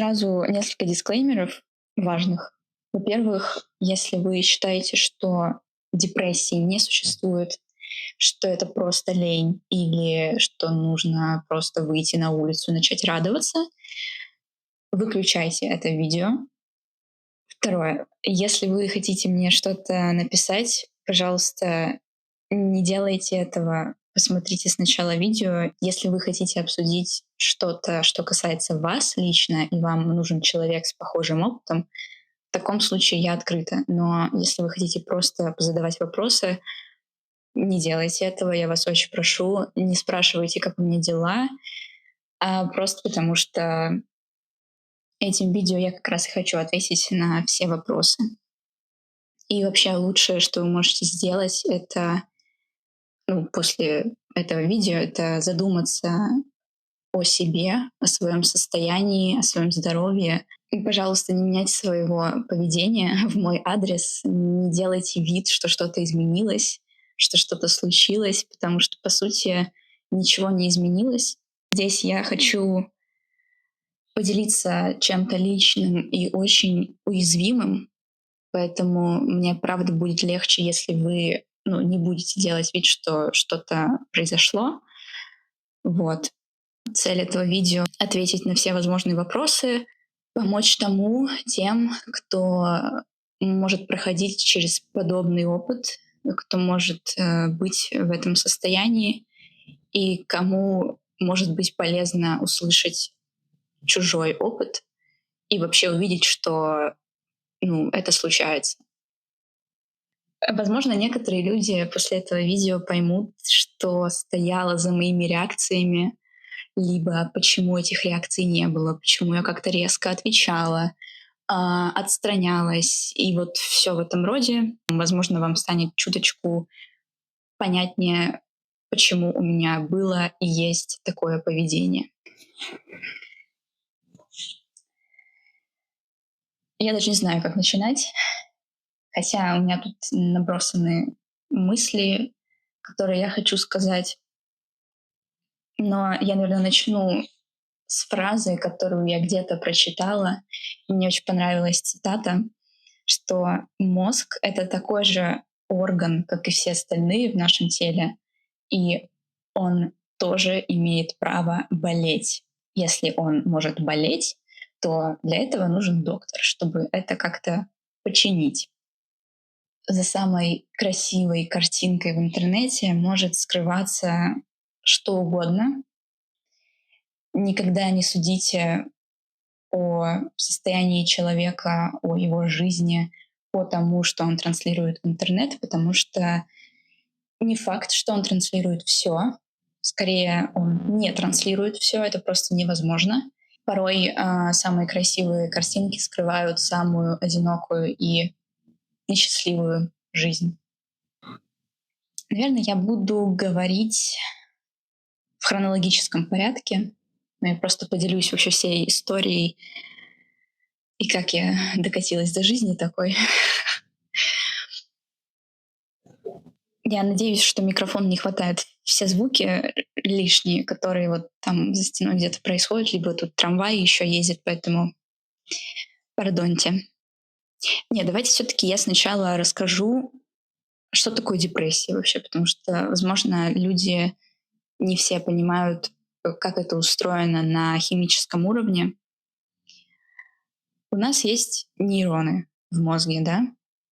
Сразу несколько дисклеймеров важных. Во-первых, если вы считаете, что депрессии не существует, что это просто лень или что нужно просто выйти на улицу и начать радоваться, выключайте это видео. Второе. Если вы хотите мне что-то написать, пожалуйста, не делайте этого. Посмотрите сначала видео. Если вы хотите обсудить что-то, что касается вас лично, и вам нужен человек с похожим опытом, в таком случае я открыта. Но если вы хотите просто задавать вопросы, не делайте этого, я вас очень прошу. Не спрашивайте, как у меня дела, а просто потому что этим видео я как раз и хочу ответить на все вопросы. И вообще лучшее, что вы можете сделать, это, после этого видео, это задуматься о себе, о своем состоянии, о своем здоровье. И, пожалуйста, не меняйте своего поведения в мой адрес, не делайте вид, что что-то изменилось, что что-то случилось, потому что, по сути, ничего не изменилось. Здесь я хочу поделиться чем-то личным и очень уязвимым, поэтому мне, правда, будет легче, если вы, не будете делать вид, что что-то произошло. Вот. Цель этого видео — ответить на все возможные вопросы, помочь тем, кто может проходить через подобный опыт, кто может быть в этом состоянии и кому может быть полезно услышать чужой опыт и вообще увидеть, что это случается. Возможно, некоторые люди после этого видео поймут, что стояло за моими реакциями, либо почему этих реакций не было, почему я как-то резко отвечала, отстранялась, и вот все в этом роде. Возможно, вам станет чуточку понятнее, почему у меня было и есть такое поведение. Я даже не знаю, как начинать, хотя у меня тут набросаны мысли, которые я хочу сказать. Но я, наверное, начну с фразы, которую я где-то прочитала. И мне очень понравилась цитата, что мозг — это такой же орган, как и все остальные в нашем теле, и он тоже имеет право болеть. Если он может болеть, то для этого нужен доктор, чтобы это как-то починить. За самой красивой картинкой в интернете может скрываться что угодно. Никогда не судите о состоянии человека, о его жизни, по тому, что он транслирует в интернет, потому что не факт, что он транслирует все. Скорее, он не транслирует все, это просто невозможно. Порой самые красивые картинки скрывают самую одинокую и несчастливую жизнь. Наверное, я буду говорить в хронологическом порядке. Я просто поделюсь вообще всей историей и как я докатилась до жизни такой. Я надеюсь, что микрофон не хватает все звуки лишние, которые вот там за стеной где-то происходят, либо тут трамвай еще ездит, поэтому пардоньте. Не, давайте все-таки я сначала расскажу, что такое депрессия вообще, потому что, возможно, люди не все понимают, как это устроено на химическом уровне. У нас есть нейроны в мозге, да,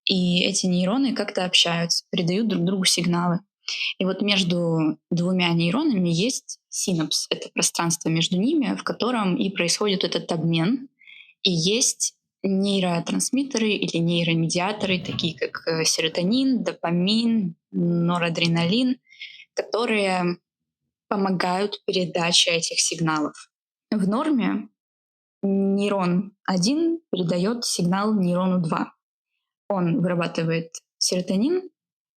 и эти нейроны как-то общаются, передают друг другу сигналы. И вот между двумя нейронами есть синапс. Это пространство между ними, в котором и происходит этот обмен. И есть нейротрансмиттеры или нейромедиаторы, такие как серотонин, допамин, норадреналин, которые помогают передаче этих сигналов. В норме нейрон 1 передает сигнал нейрону 2. Он вырабатывает серотонин,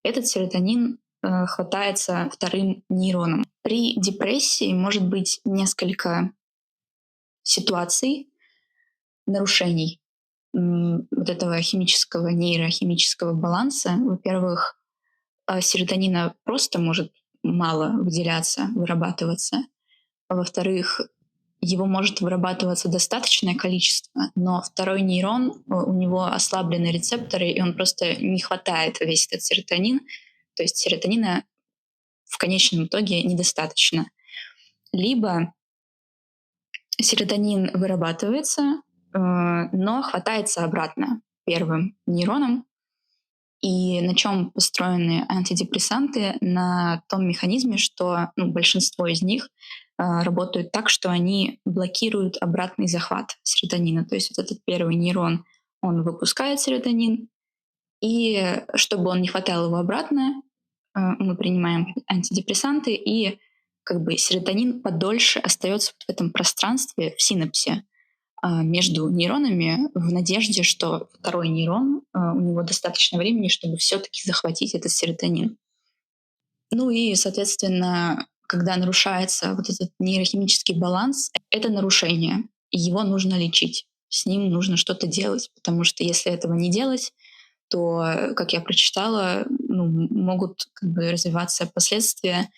этот серотонин хватается вторым нейроном. При депрессии может быть несколько ситуаций нарушений вот этого химического, нейрохимического баланса. Во-первых, серотонина просто может мало выделяться, вырабатываться. А во-вторых, его может вырабатываться достаточное количество, но второй нейрон, у него ослаблены рецепторы, и он просто не хватает весь этот серотонин. То есть серотонина в конечном итоге недостаточно. Либо серотонин вырабатывается, но хватается обратно первым нейроном. И на чем построены антидепрессанты? На том механизме, что большинство из них работают так, что они блокируют обратный захват серотонина. То есть вот этот первый нейрон, он выпускает серотонин, и чтобы он не хватал его обратно, мы принимаем антидепрессанты, и как бы серотонин подольше остается в этом пространстве, в синапсе, между нейронами в надежде, что второй нейрон, у него достаточно времени, чтобы все-таки захватить этот серотонин. Ну и, соответственно, когда нарушается вот этот нейрохимический баланс, это нарушение, и его нужно лечить. С ним нужно что-то делать, потому что если этого не делать, то, как я прочитала, могут как бы развиваться последствия,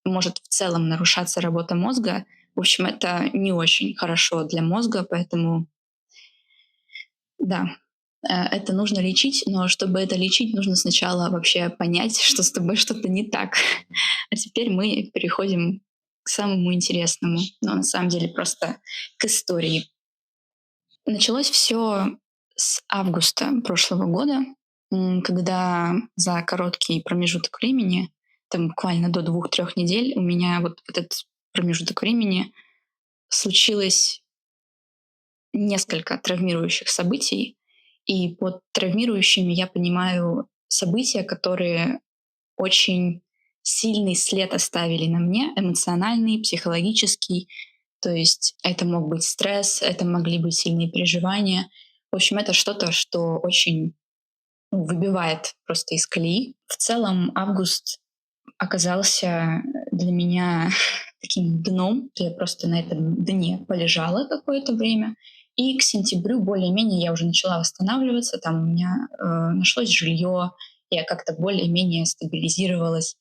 может в целом нарушаться работа мозга. В общем, это не очень хорошо для мозга, поэтому да, это нужно лечить, но чтобы это лечить, нужно сначала вообще понять, что с тобой что-то не так. А теперь мы переходим к самому интересному, но на самом деле просто к истории. Началось все с августа прошлого года, когда за короткий промежуток времени, там буквально до 2-3 недель, у меня вот в этот промежуток времени случилось несколько травмирующих событий. И под травмирующими я понимаю события, которые очень сильный след оставили на мне, эмоциональный, психологический. То есть это мог быть стресс, это могли быть сильные переживания. В общем, это что-то, что очень выбивает просто из колеи. В целом август оказался для меня таким дном. Я просто на этом дне полежала какое-то время. И к сентябрю более-менее я уже начала восстанавливаться. Там у меня нашлось жилье, я как-то более-менее стабилизировалась.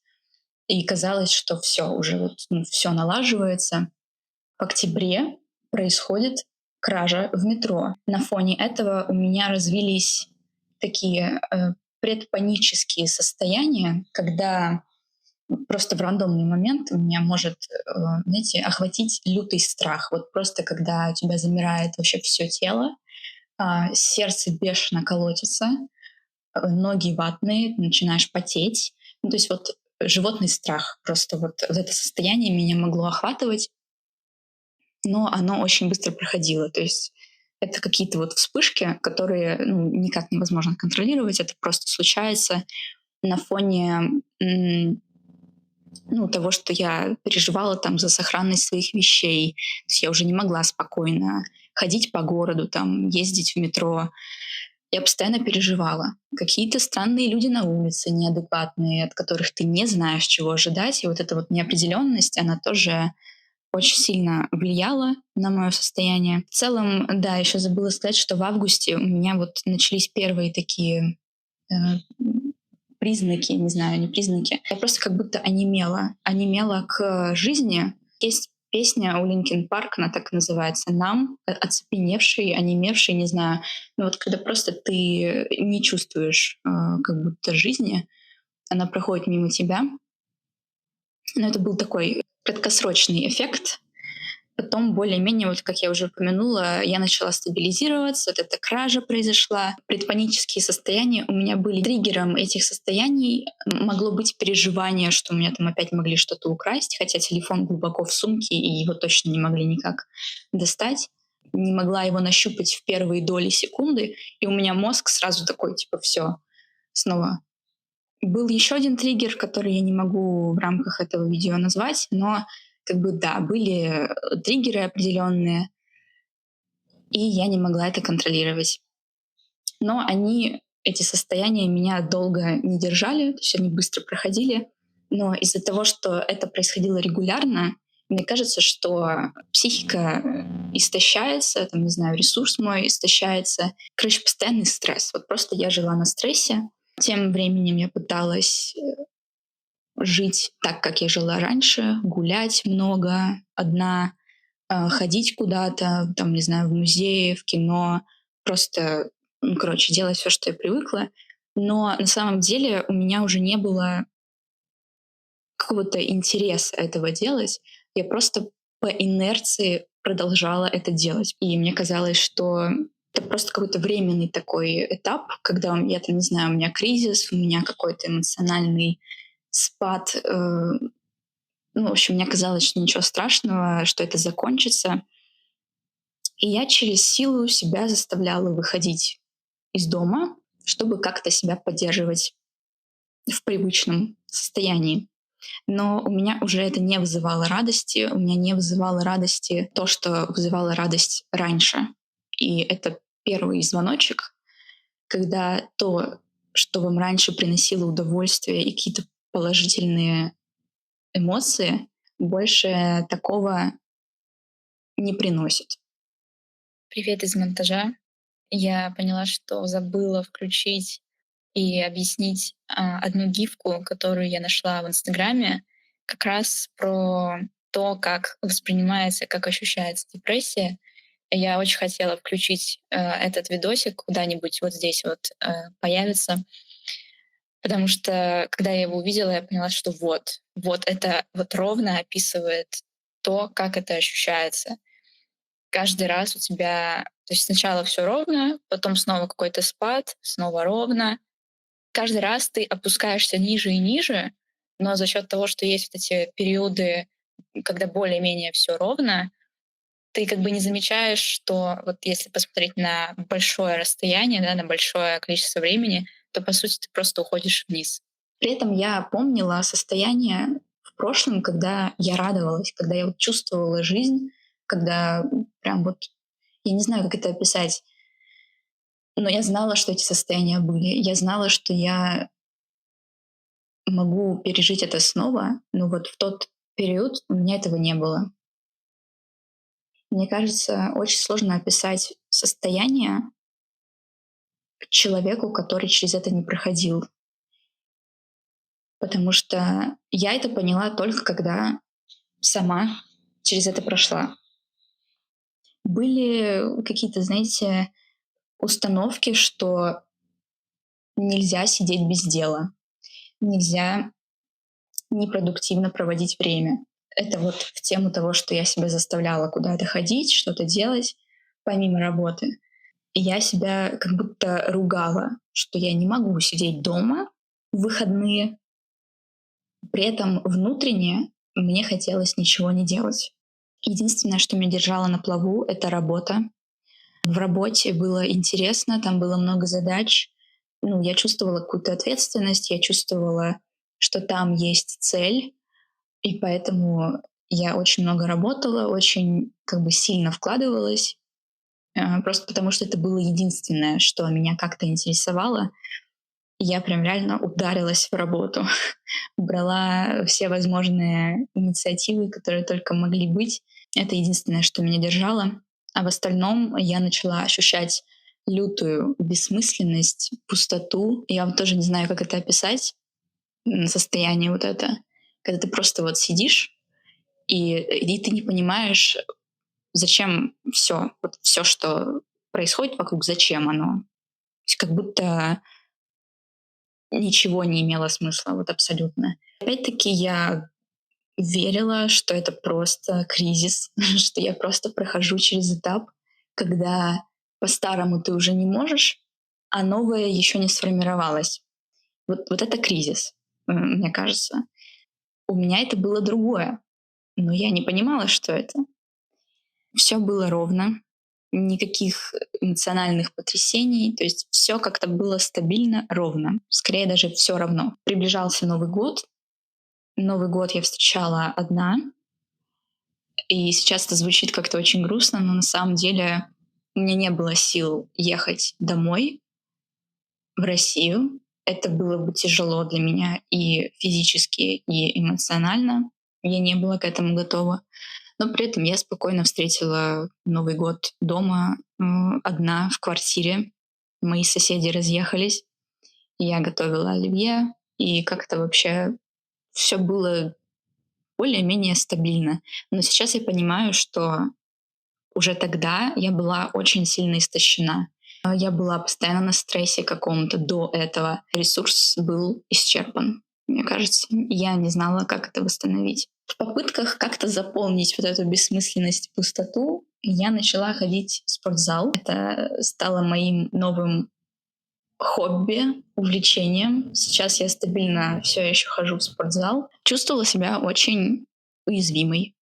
И казалось, что все уже вот все налаживается. В октябре происходит кража в метро. На фоне этого у меня развились такие предпанические состояния, когда просто в рандомный момент меня может, знаете, охватить лютый страх. Вот просто когда у тебя замирает вообще все тело, сердце бешено колотится, ноги ватные, ты начинаешь потеть. Ну, то есть вот животный страх. Просто вот это состояние меня могло охватывать, но оно очень быстро проходило. То есть это какие-то вот вспышки, которые никак невозможно контролировать. Это просто случается на фоне того, что я переживала там за сохранность своих вещей. То есть я уже не могла спокойно ходить по городу, там, ездить в метро. Я постоянно переживала. Какие-то странные люди на улице, неадекватные, от которых ты не знаешь, чего ожидать. И вот эта вот неопределенность, она тоже очень сильно влияла на мое состояние. В целом, да, еще забыла сказать, что в августе у меня вот начались первые такие э, признаки, не знаю, не признаки. Я просто как будто онемела к жизни. Есть песня у Linkin Park, она так и называется, «Нам», оцепеневший, онемевший, не знаю. Ну вот когда просто ты не чувствуешь как будто жизни, она проходит мимо тебя. Но это был такой краткосрочный эффект. Потом более-менее, вот как я уже упомянула, я начала стабилизироваться, вот эта кража произошла. Предпанические состояния у меня были. Триггером этих состояний могло быть переживание, что у меня там опять могли что-то украсть, хотя телефон глубоко в сумке, и его точно не могли никак достать. Не могла его нащупать в первые доли секунды, и у меня мозг сразу такой, типа, все, снова. Был еще один триггер, который я не могу в рамках этого видео назвать, но как бы да, были триггеры определенные, и я не могла это контролировать. Но эти состояния меня долго не держали, то есть они быстро проходили. Но из-за того, что это происходило регулярно, мне кажется, что психика истощается, там, не знаю, ресурс мой истощается. Короче, постоянный стресс. Вот просто я жила на стрессе. Тем временем я пыталась жить так, как я жила раньше, гулять много, одна, ходить куда-то, там, не знаю, в музей, в кино, просто, короче, делать все, что я привыкла. Но на самом деле у меня уже не было какого-то интереса этого делать. Я просто по инерции продолжала это делать. И мне казалось, что это просто какой-то временный такой этап, когда я там, не знаю, у меня кризис, у меня какой-то эмоциональный спад. Ну, в общем, мне казалось, что ничего страшного, что это закончится. И я через силу себя заставляла выходить из дома, чтобы как-то себя поддерживать в привычном состоянии. Но у меня уже это не вызывало радости, у меня не вызывало радости то, что вызывало радость раньше. И это первый звоночек, когда то, что вам раньше приносило удовольствие и какие-то положительные эмоции, больше такого не приносит. Привет из монтажа. Я поняла, что забыла включить и объяснить одну гифку, которую я нашла в Инстаграме, как раз про то, как воспринимается, как ощущается депрессия. Я очень хотела включить этот видосик куда-нибудь вот здесь вот появится, потому что когда я его увидела, я поняла, что вот это вот ровно описывает то, как это ощущается. Каждый раз у тебя, то есть сначала все ровно, потом снова какой-то спад, снова ровно. Каждый раз ты опускаешься ниже и ниже, но за счет того, что есть вот эти периоды, когда более-менее все ровно, ты как бы не замечаешь, что вот если посмотреть на большое расстояние, да, на большое количество времени, то, по сути, ты просто уходишь вниз. При этом я помнила состояние в прошлом, когда я радовалась, когда я вот чувствовала жизнь, когда прям вот, я не знаю, как это описать, но я знала, что эти состояния были. Я знала, что я могу пережить это снова, но вот в тот период у меня этого не было. Мне кажется, очень сложно описать состояние человеку, который через это не проходил, потому что я это поняла только когда сама через это прошла. Были какие-то, знаете, установки, что нельзя сидеть без дела, нельзя непродуктивно проводить время. Это вот в тему того, что я себя заставляла куда-то ходить, что-то делать помимо работы. И я себя как будто ругала, что я не могу сидеть дома в выходные, при этом внутренне мне хотелось ничего не делать. Единственное, что меня держало на плаву, это работа. В работе было интересно, там было много задач. Ну, я чувствовала какую-то ответственность, я чувствовала, что там есть цель, и поэтому я очень много работала, очень как бы сильно вкладывалась, просто потому что это было единственное, что меня как-то интересовало. И я прям реально ударилась в работу, брала все возможные инициативы, которые только могли быть. Это единственное, что меня держало. А в остальном я начала ощущать лютую бессмысленность, пустоту. Я вот тоже не знаю, как это описать, состояние вот это, когда ты просто вот сидишь, и ты не понимаешь, зачем все, вот все, что происходит вокруг, зачем оно. То есть как будто ничего не имело смысла, вот абсолютно. Опять-таки я верила, что это просто кризис, что я просто прохожу через этап, когда по-старому ты уже не можешь, а новое еще не сформировалось. Вот это кризис, мне кажется. У меня это было другое, но я не понимала, что это. Все было ровно, никаких эмоциональных потрясений, то есть все как-то было стабильно, ровно. Скорее даже все равно. Приближался Новый год. Новый год я встречала одна, и сейчас это звучит как-то очень грустно, но на самом деле у меня не было сил ехать домой, в Россию. Это было бы тяжело для меня и физически, и эмоционально. Я не была к этому готова. Но при этом я спокойно встретила Новый год дома, одна в квартире. Мои соседи разъехались. Я готовила оливье, и как-то вообще все было более-менее стабильно. Но сейчас я понимаю, что уже тогда я была очень сильно истощена. Я была постоянно на стрессе каком-то до этого. Ресурс был исчерпан, мне кажется. Я не знала, как это восстановить. В попытках как-то заполнить вот эту бессмысленность, пустоту, я начала ходить в спортзал. Это стало моим новым хобби, увлечением. Сейчас я стабильно все еще хожу в спортзал. Чувствовала себя очень уязвимой.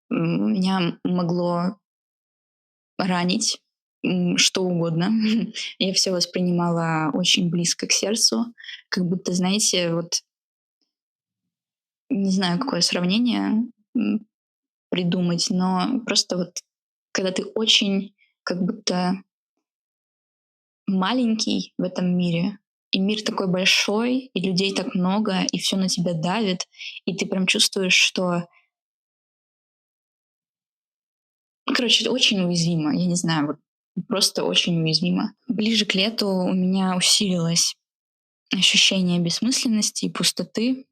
Меня могло ранить, что угодно. Я все воспринимала очень близко к сердцу. Как будто, знаете, вот не знаю, какое сравнение, м, придумать, но просто вот когда ты очень как будто маленький в этом мире, и мир такой большой, и людей так много, и все на тебя давит, и ты прям чувствуешь, что, короче, очень уязвимо. Я не знаю, вот просто очень уязвимо. Ближе к лету у меня усилилось ощущение бессмысленности и пустоты.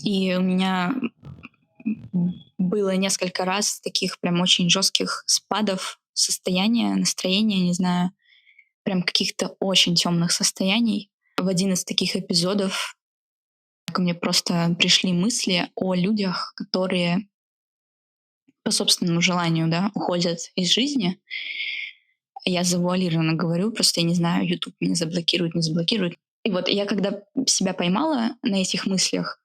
И у меня было несколько раз таких прям очень жестких спадов состояния, настроения, не знаю, прям каких-то очень темных состояний. В один из таких эпизодов ко мне просто пришли мысли о людях, которые по собственному желанию, да, уходят из жизни. Я завуалированно говорю, просто я не знаю, YouTube меня заблокирует, не заблокирует. И вот я когда себя поймала на этих мыслях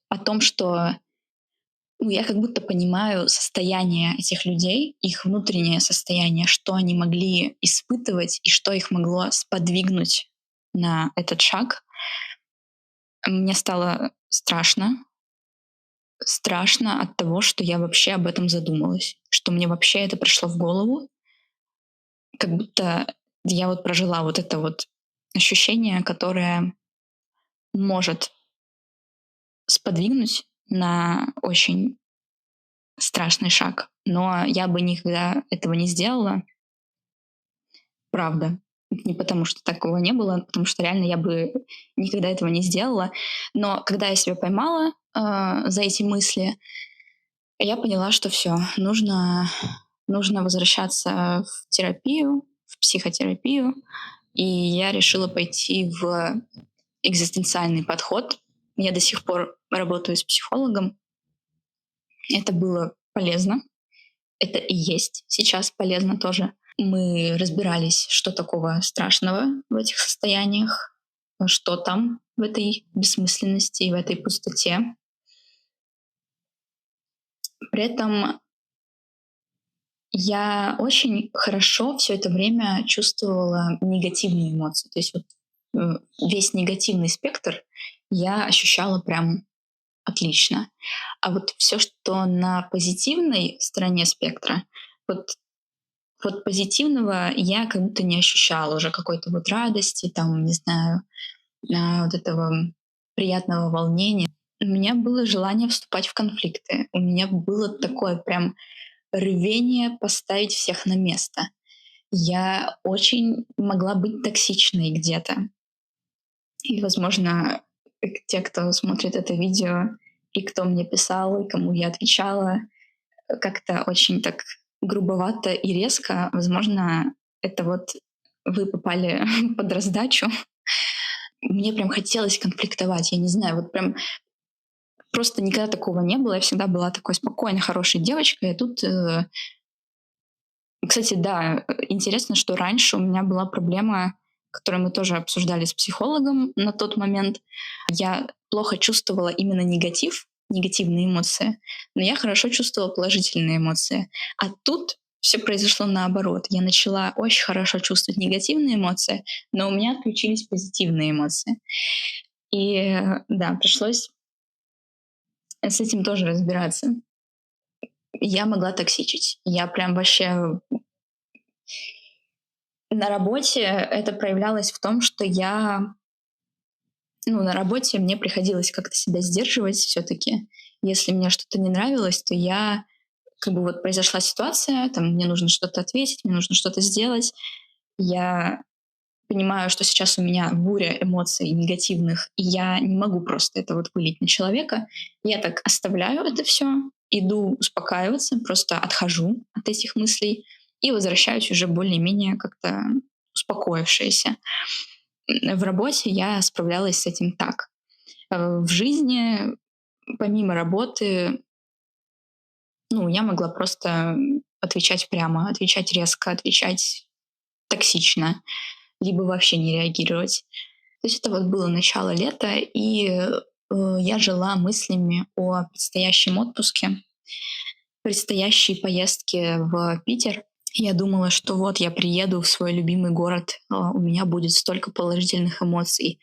о том, что я как будто понимаю состояние этих людей, их внутреннее состояние, что они могли испытывать и что их могло сподвигнуть на этот шаг. Мне стало страшно. Страшно от того, что я вообще об этом задумалась, что мне вообще это пришло в голову, как будто я вот прожила вот это вот ощущение, которое может сподвигнуть на очень страшный шаг. Но я бы никогда этого не сделала, правда. Не потому, что такого не было, а потому что реально я бы никогда этого не сделала. Но когда я себя поймала за эти мысли, я поняла, что все, нужно возвращаться в терапию, в психотерапию. И я решила пойти в экзистенциальный подход. Я до сих пор работаю с психологом. Это было полезно. Это и есть сейчас полезно тоже. Мы разбирались, что такого страшного в этих состояниях, что там в этой бессмысленности, в этой пустоте. При этом я очень хорошо все это время чувствовала негативные эмоции. То есть вот, весь негативный спектр я ощущала прям отлично. А вот все, что на позитивной стороне спектра, вот вот позитивного я как будто не ощущала уже какой-то вот радости, там, не знаю, вот этого приятного волнения. У меня было желание вступать в конфликты. У меня было такое прям рвение поставить всех на место. Я очень могла быть токсичной где-то. И, возможно, те, кто смотрит это видео, и кто мне писал, и кому я отвечала, как-то очень так грубовато и резко. Возможно, это вот вы попали под раздачу. Мне прям хотелось конфликтовать. Я не знаю, вот прям просто никогда такого не было. Я всегда была такой спокойной, хорошей девочкой. И тут, кстати, да, интересно, что раньше у меня была проблема, которую мы тоже обсуждали с психологом на тот момент. Я плохо чувствовала именно негатив, негативные эмоции, но я хорошо чувствовала положительные эмоции. А тут все произошло наоборот. Я начала очень хорошо чувствовать негативные эмоции, но у меня отключились позитивные эмоции. И да, пришлось с этим тоже разбираться. Я могла токсичить. Я прям вообще на работе это проявлялось в том, что я, ну, на работе мне приходилось как-то себя сдерживать все-таки. Если мне что-то не нравилось, то я как бы вот произошла ситуация, там мне нужно что-то ответить, мне нужно что-то сделать. Я понимаю, что сейчас у меня буря эмоций негативных, и я не могу просто это вот вылить на человека, я так оставляю это все, иду успокаиваться, просто отхожу от этих мыслей и возвращаюсь уже более-менее как-то успокоившаяся. В работе я справлялась с этим так. В жизни, помимо работы, ну, я могла просто отвечать прямо, отвечать резко, отвечать токсично, либо вообще не реагировать. То есть это вот было начало лета, и я жила мыслями о предстоящем отпуске, предстоящей поездке в Питер. Я думала, что вот я приеду в свой любимый город, у меня будет столько положительных эмоций,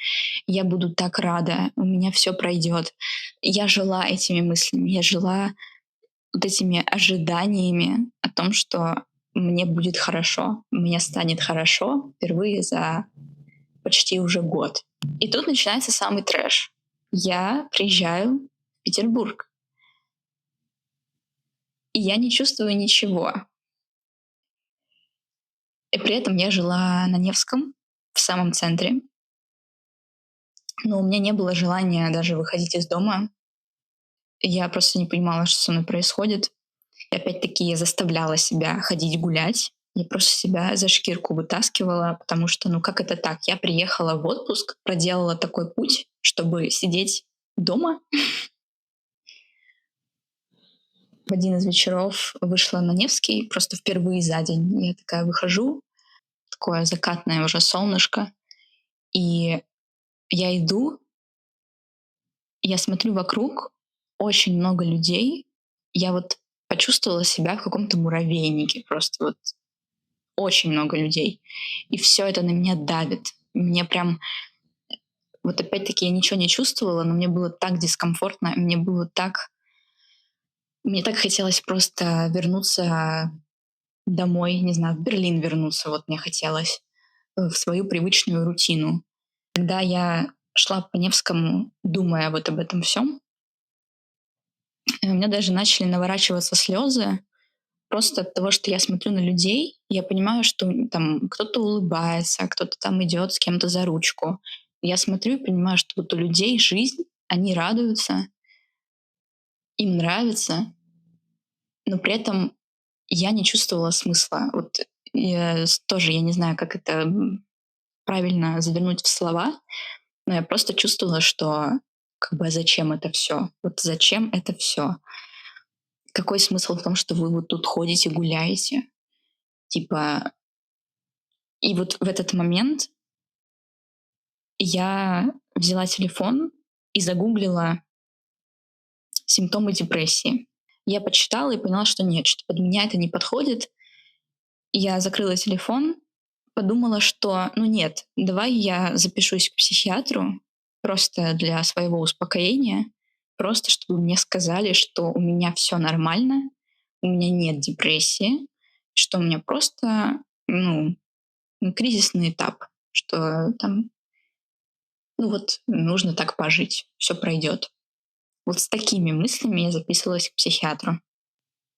я буду так рада, у меня все пройдет. Я жила этими мыслями, я жила вот этими ожиданиями о том, что мне будет хорошо, мне станет хорошо впервые за почти уже год. И тут начинается самый трэш. Я приезжаю в Петербург, и я не чувствую ничего. И при этом я жила на Невском, в самом центре, но у меня не было желания даже выходить из дома. Я просто не понимала, что со мной происходит. И опять-таки я заставляла себя ходить гулять. Я просто себя за шкирку вытаскивала, потому что, ну как это так? Я приехала в отпуск, проделала такой путь, чтобы сидеть дома. В один из вечеров вышла на Невский, просто впервые за день. Я такая выхожу, такое закатное уже солнышко, и я иду, я смотрю вокруг, очень много людей. Я вот почувствовала себя в каком-то муравейнике, просто вот очень много людей. И все это на меня давит. Мне прям вот опять-таки я ничего не чувствовала, но мне было так дискомфортно, мне так хотелось просто вернуться домой, не знаю, в Берлин вернуться, вот мне хотелось, в свою привычную рутину. Когда я шла по Невскому, думая вот об этом всем, у меня даже начали наворачиваться слезы просто от того, что я смотрю на людей, я понимаю, что там кто-то улыбается, кто-то там идет с кем-то за ручку. Я смотрю и понимаю, что вот у людей жизнь, они радуются, им нравится, но при этом я не чувствовала смысла. Вот тоже я не знаю, как это правильно завернуть в слова, но я просто чувствовала, что как бы зачем это все? Вот зачем это все? Какой смысл в том, что вы вот тут ходите, гуляете? Типа, и вот в этот момент я взяла телефон и загуглила симптомы депрессии. Я почитала и поняла, что нет, что под меня это не подходит. Я закрыла телефон, подумала, что ну нет, давай я запишусь к психиатру просто для своего успокоения, просто чтобы мне сказали, что у меня все нормально, у меня нет депрессии, что у меня просто кризисный этап, что там ну вот нужно так пожить, все пройдет. Вот с такими мыслями я записывалась к психиатру.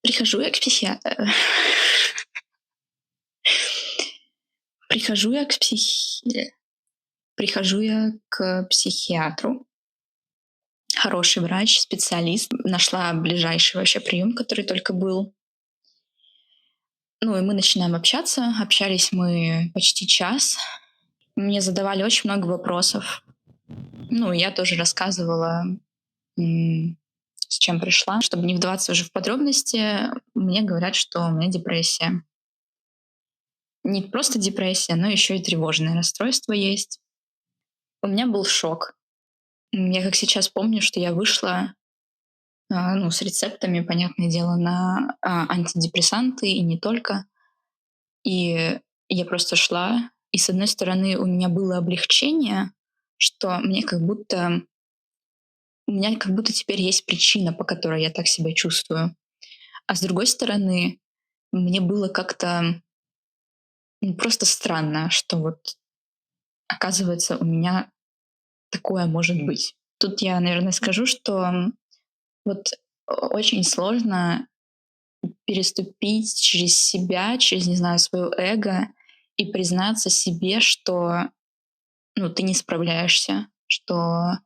Прихожу я к психиатру. Прихожу я к психи... Прихожу я к психиатру. Хороший врач, специалист. Нашла ближайший вообще прием, который только был. Ну и мы начинаем общаться. Общались мы почти час. Мне задавали очень много вопросов. Ну, я тоже рассказывала, с чем пришла. Чтобы не вдаваться уже в подробности, мне говорят, что у меня депрессия. Не просто депрессия, но еще и тревожное расстройство есть. У меня был шок. Я как сейчас помню, что я вышла, с рецептами, понятное дело, на антидепрессанты и не только. И я просто шла, и с одной стороны у меня было облегчение, что у меня как будто теперь есть причина, по которой я так себя чувствую. А с другой стороны, мне было как-то просто странно, что вот оказывается у меня такое может быть. Тут я, наверное, скажу, что вот очень сложно переступить через себя, через, не знаю, свое эго и признаться себе, что, ну, ты не справляешься, что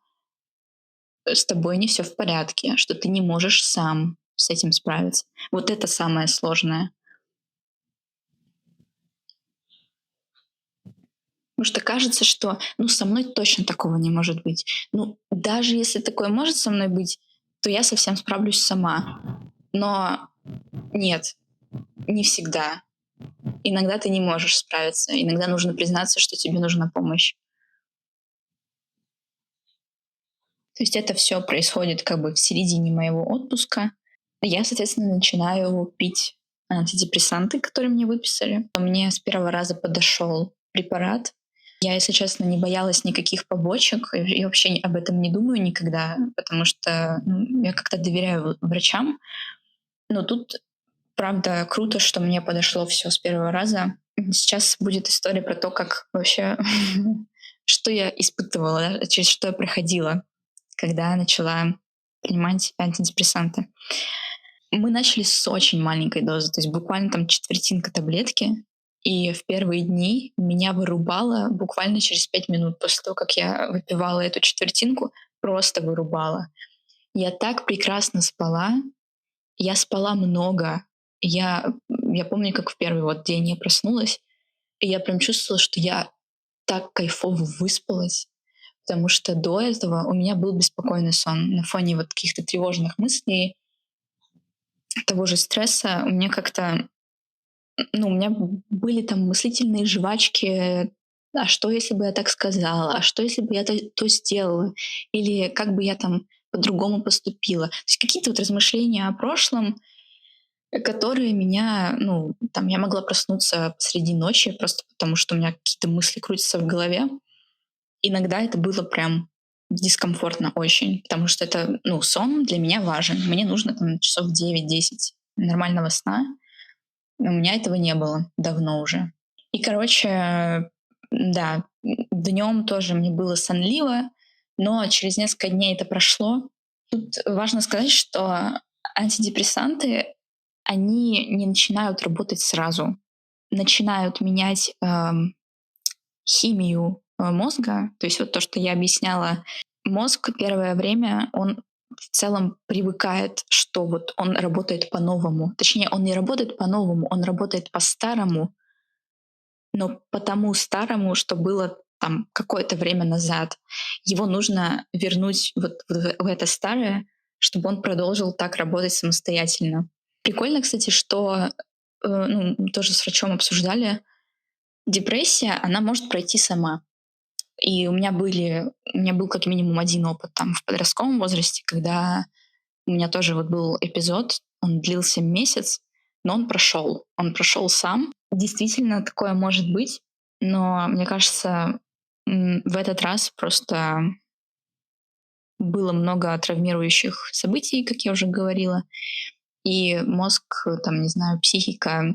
с тобой не все в порядке, что ты не можешь сам с этим справиться. Вот это самое сложное. Потому что кажется, что, ну, со мной точно такого не может быть. Ну, даже если такое может со мной быть, то я совсем справлюсь сама. Но нет, не всегда. Иногда ты не можешь справиться, иногда нужно признаться, что тебе нужна помощь. То есть это все происходит как бы в середине моего отпуска. Я, соответственно, начинаю пить антидепрессанты, которые мне выписали. Мне с первого раза подошел препарат. Я, если честно, не боялась никаких побочек и вообще об этом не думаю никогда, потому что я как-то доверяю врачам. Но тут, правда, круто, что мне подошло все с первого раза. Сейчас будет история про то, как вообще что я испытывала, да, через что я проходила, когда начала принимать антидепрессанты. Мы начали с очень маленькой дозы, то есть буквально там четвертинка таблетки. И в первые дни меня вырубало буквально через 5 минут после того, как я выпивала эту четвертинку, просто вырубало. Я так прекрасно спала, я спала много. Я помню, как в первый вот день я проснулась, и я прям чувствовала, что я так кайфово выспалась, потому что до этого у меня был беспокойный сон. На фоне вот каких-то тревожных мыслей, того же стресса у меня как-то, ну, у меня были там мыслительные жвачки: "А что, если бы я так сказала? А что, если бы я то сделала? Или как бы я там по-другому поступила?" То есть какие-то вот размышления о прошлом, которые меня, ну, там я могла проснуться посреди ночи просто потому, что у меня какие-то мысли крутятся в голове. Иногда это было прям дискомфортно очень, потому что это, ну, сон для меня важен. Мне нужно там часов 9-10 нормального сна. У меня этого не было давно уже. И, короче, да, днем тоже мне было сонливо, но через несколько дней это прошло. Тут важно сказать, что антидепрессанты, они не начинают работать сразу. Начинают менять химию мозга. То есть вот то, что я объясняла, мозг первое время, он в целом привыкает, что вот он работает по-новому. Точнее, он не работает по-новому, он работает по-старому, но по тому старому, что было там какое-то время назад. Его нужно вернуть вот в это старое, чтобы он продолжил так работать самостоятельно. Прикольно, кстати, что ну, тоже с врачом обсуждали, депрессия, она может пройти сама. И у меня был как минимум один опыт там в подростковом возрасте, когда у меня тоже вот был эпизод, он длился месяц, но он прошел. Он прошел сам. Действительно, такое может быть, но мне кажется, в этот раз просто было много травмирующих событий, как я уже говорила, и мозг, там, не знаю, психика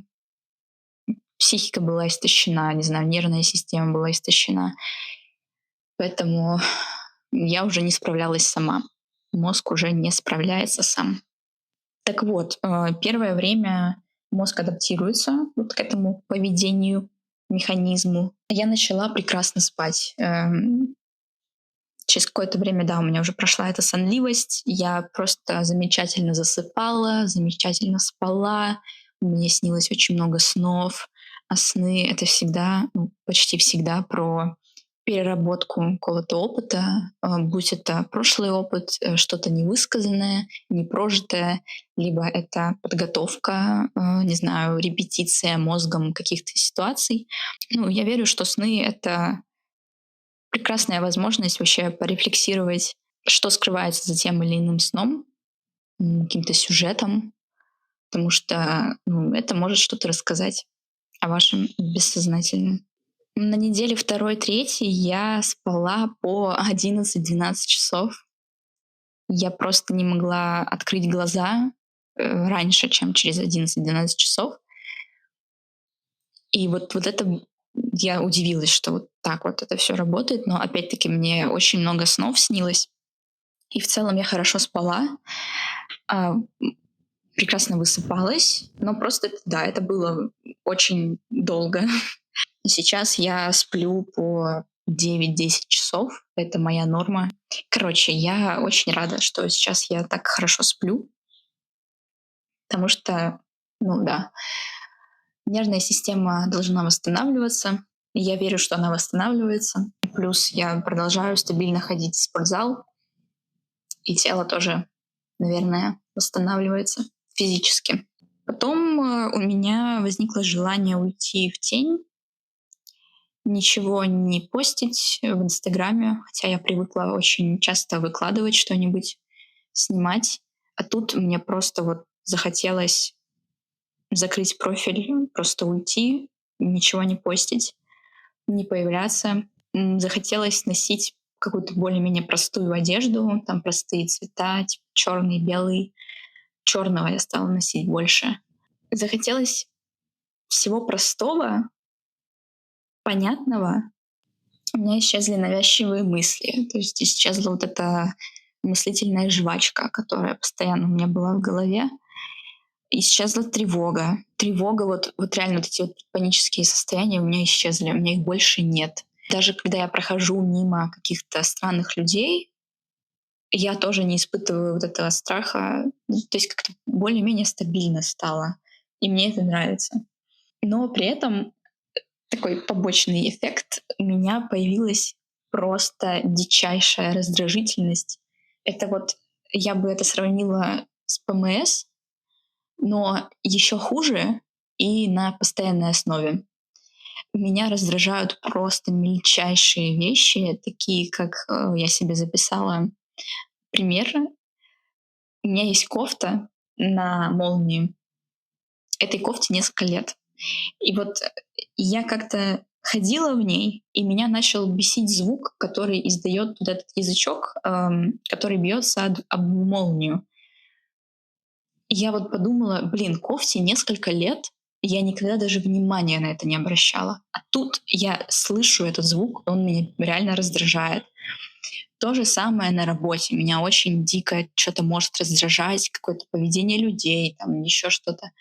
была истощена, не знаю, нервная система была истощена. Поэтому я уже не справлялась сама. Мозг уже не справляется сам. Так вот, первое время мозг адаптируется вот к этому поведению, механизму. Я начала прекрасно спать. Через какое-то время, да, у меня уже прошла эта сонливость. Я просто замечательно засыпала, замечательно спала. Мне снилось очень много снов. А сны — это всегда, ну, почти всегда про переработку какого-то опыта, будь это прошлый опыт, что-то невысказанное, непрожитое, либо это подготовка, не знаю, репетиция мозгом каких-то ситуаций. Ну, я верю, что сны — это прекрасная возможность вообще порефлексировать, что скрывается за тем или иным сном, каким-то сюжетом, потому что ну, это может что-то рассказать о вашем бессознательном. На неделе второй, третьей я спала по 11-12 часов. Я просто не могла открыть глаза раньше, чем через 11-12 часов. И вот это я удивилась, что вот так вот это все работает, но опять-таки мне очень много снов снилось. И в целом я хорошо спала, а, прекрасно высыпалась, но просто, да, это было очень долго. Сейчас я сплю по 9-10 часов. Это моя норма. Короче, я очень рада, что сейчас я так хорошо сплю, потому что, ну да, нервная система должна восстанавливаться. И я верю, что она восстанавливается. Плюс я продолжаю стабильно ходить в спортзал, и тело тоже, наверное, восстанавливается физически. Потом у меня возникло желание уйти в тень, ничего не постить в Инстаграме, хотя я привыкла очень часто выкладывать что-нибудь, снимать. А тут мне просто вот захотелось закрыть профиль, просто уйти, ничего не постить, не появляться. Захотелось носить какую-то более-менее простую одежду, там простые цвета, типа черный, белый. Черного я стала носить больше. Захотелось всего простого, понятного. У меня исчезли навязчивые мысли. То есть исчезла вот эта мыслительная жвачка, которая постоянно у меня была в голове. Исчезла тревога. Тревога, вот реально вот эти вот панические состояния у меня исчезли, у меня их больше нет. Даже когда я прохожу мимо каких-то странных людей, я тоже не испытываю вот этого страха. Ну, то есть как-то более-менее стабильно стало. И мне это нравится. Но при этом такой побочный эффект: у меня появилась просто дичайшая раздражительность. Это вот я бы это сравнила с ПМС, но еще хуже и на постоянной основе. Меня раздражают просто мельчайшие вещи, такие как, я себе записала пример. У меня есть кофта на молнии. Этой кофте несколько лет. И вот я как-то ходила в ней, и меня начал бесить звук, который издает вот этот язычок, который бьется об молнию. И я вот подумала, блин, кофте несколько лет, и я никогда даже внимания на это не обращала. А тут я слышу этот звук, он меня реально раздражает. То же самое на работе. Меня очень дико что-то может раздражать, какое-то поведение людей, там еще что-то.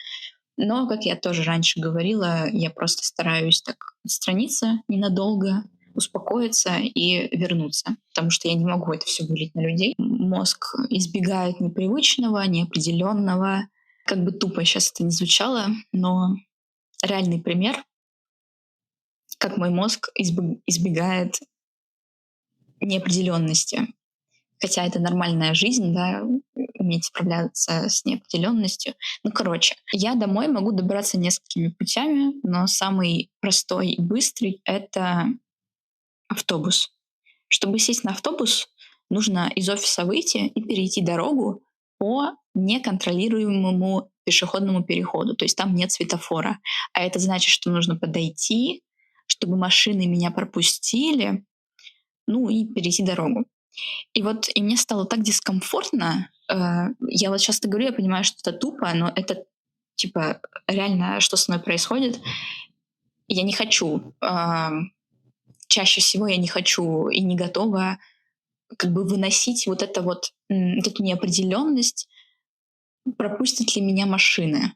Но, как я тоже раньше говорила, я просто стараюсь так отстраниться ненадолго, успокоиться и вернуться, потому что я не могу это все вылить на людей. Мозг избегает непривычного, неопределенного. Как бы тупо сейчас это не звучало, но реальный пример, как мой мозг избегает неопределенности. Хотя это нормальная жизнь, да, уметь справляться с неопределенностью. Ну, короче, я домой могу добраться несколькими путями, но самый простой и быстрый — это автобус. Чтобы сесть на автобус, нужно из офиса выйти и перейти дорогу по неконтролируемому пешеходному переходу. То есть там нет светофора. А это значит, что нужно подойти, чтобы машины меня пропустили, ну и перейти дорогу. И вот и мне стало так дискомфортно. Я вот часто говорю, я понимаю, что это тупо, но это типа реально, что со мной происходит. Я не хочу. Чаще всего я не хочу и не готова как бы выносить вот это вот эту неопределенность, пропустят ли меня машины.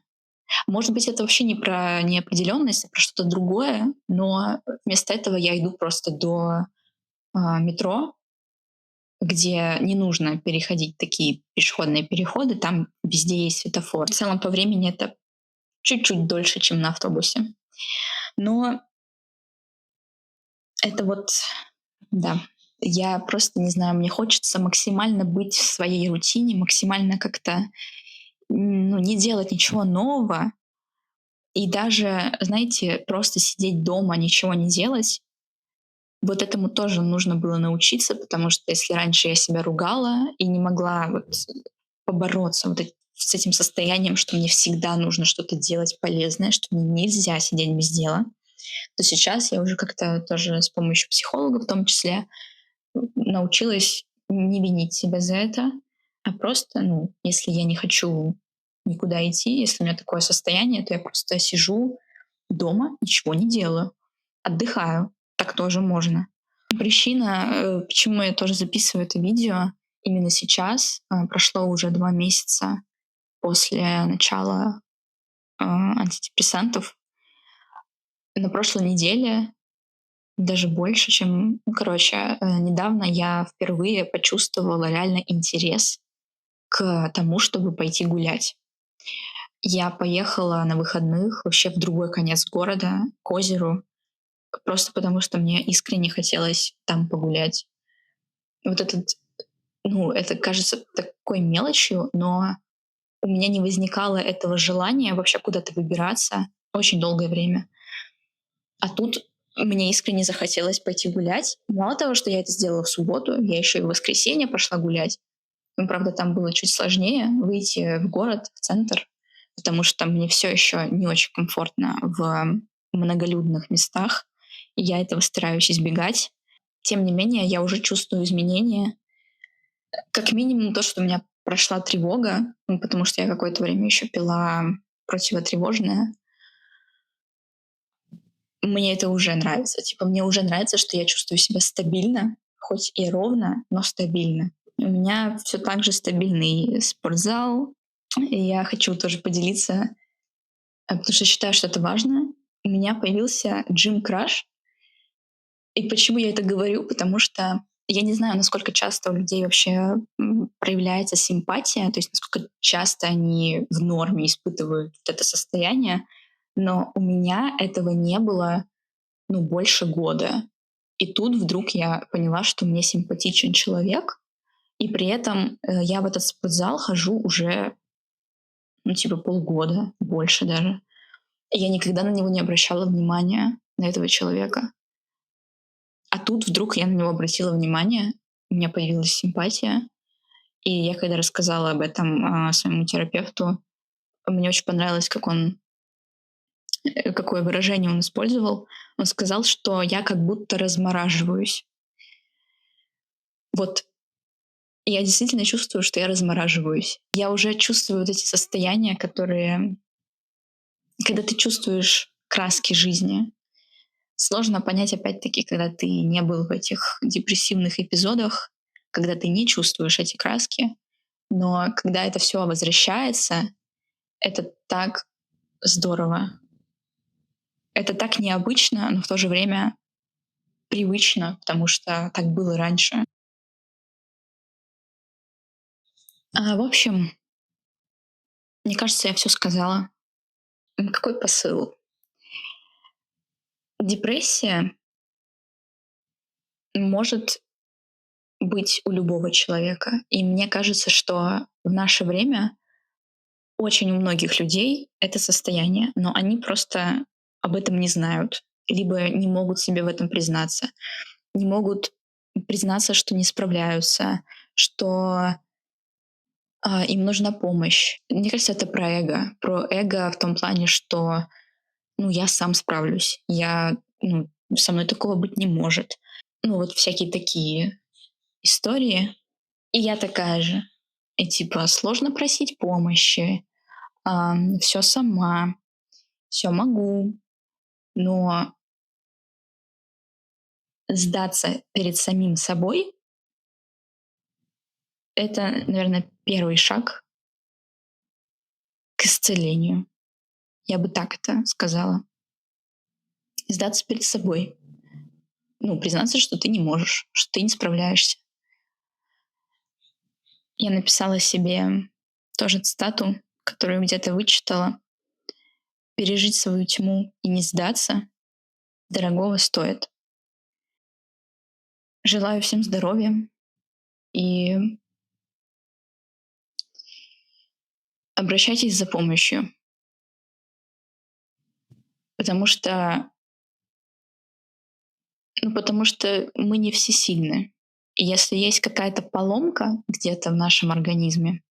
Может быть, это вообще не про неопределенность, а про что-то другое, но вместо этого я иду просто до метро, где не нужно переходить такие пешеходные переходы, там везде есть светофор. В целом по времени это чуть-чуть дольше, чем на автобусе. Но это вот, да, я просто не знаю, мне хочется максимально быть в своей рутине, максимально как-то ну, не делать ничего нового. И даже, знаете, просто сидеть дома, ничего не делать, вот этому тоже нужно было научиться, потому что если раньше я себя ругала и не могла вот побороться с этим состоянием, что мне всегда нужно что-то делать полезное, что мне нельзя сидеть без дела, то сейчас я уже как-то тоже с помощью психолога в том числе научилась не винить себя за это, а просто, ну, если я не хочу никуда идти, если у меня такое состояние, то я просто сижу дома, ничего не делаю, отдыхаю. Так тоже можно. Причина, почему я тоже записываю это видео именно сейчас, прошло уже 2 месяца после начала антидепрессантов. На прошлой неделе, даже больше, чем недавно я впервые почувствовала реально интерес к тому, чтобы пойти гулять. Я поехала на выходных вообще в другой конец города, к озеру, просто потому что мне искренне хотелось там погулять. Вот этот, это кажется такой мелочью, но у меня не возникало этого желания вообще куда-то выбираться очень долгое время. А тут мне искренне захотелось пойти гулять. Мало того, что я это сделала в субботу, я еще и в воскресенье пошла гулять. Ну, правда, там было чуть сложнее выйти в город, в центр, потому что мне все еще не очень комфортно в многолюдных местах. И я этого стараюсь избегать. Тем не менее, я уже чувствую изменения. Как минимум то, что у меня прошла тревога, потому что я какое-то время еще пила противотревожное. Мне это уже нравится. Типа, мне уже нравится, что я чувствую себя стабильно, хоть и ровно, но стабильно. У меня все так же стабильный спортзал. И я хочу тоже поделиться, потому что считаю, что это важно. У меня появился gym-краш. И почему я это говорю? Потому что я не знаю, насколько часто у людей вообще проявляется симпатия, то есть насколько часто они в норме испытывают вот это состояние. Но у меня этого не было больше года. И тут вдруг я поняла, что мне симпатичен человек, и при этом я в этот спортзал хожу уже, типа полгода, больше даже. И я никогда на него не обращала внимания, на этого человека. А тут вдруг я на него обратила внимание, у меня появилась симпатия. И я когда рассказала об этом своему терапевту, мне очень понравилось, какое выражение он использовал. Он сказал, что я как будто размораживаюсь. Вот я действительно чувствую, что я размораживаюсь. Я уже чувствую вот эти состояния, когда ты чувствуешь краски жизни. Сложно понять, опять-таки, когда ты не был в этих депрессивных эпизодах, когда ты не чувствуешь эти краски. Но когда это все возвращается, это так здорово. Это так необычно, но в то же время привычно, потому что так было раньше. В общем, мне кажется, я все сказала. Какой посыл? Депрессия может быть у любого человека. И мне кажется, что в наше время очень у многих людей это состояние, но они просто об этом не знают, либо не могут себе в этом признаться, не могут признаться, что не справляются, что им нужна помощь. Мне кажется, это про эго в том плане, что я сам справлюсь, со мной такого быть не может. Вот всякие такие истории. И я такая же. И типа сложно просить помощи, все сама, все могу, но сдаться перед самим собой — это, наверное, первый шаг к исцелению. Я бы так это сказала. Сдаться перед собой. Признаться, что ты не можешь, что ты не справляешься. Я написала себе тоже цитату, которую где-то вычитала. «Пережить свою тьму и не сдаться дорогого стоит». Желаю всем здоровья и обращайтесь за помощью, потому что, потому что мы не всесильны. И если есть какая-то поломка где-то в нашем организме,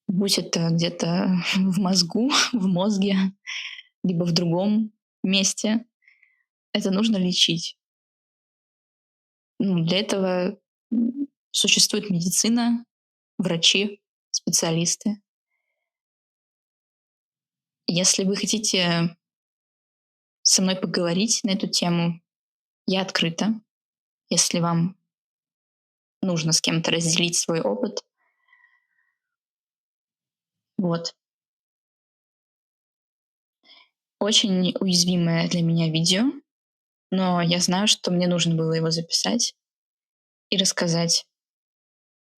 будь это где-то в мозгу, в мозге, либо в другом месте, это нужно лечить. Для этого существует медицина, врачи, специалисты. Если вы хотите со мной поговорить на эту тему, я открыта. Если вам нужно с кем-то разделить свой опыт. Вот. очень уязвимое для меня видео, но я знаю, что мне нужно было его записать и рассказать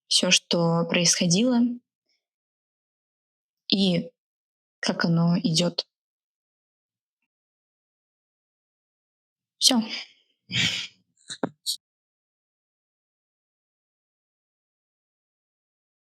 все, что происходило и как оно идет. Все.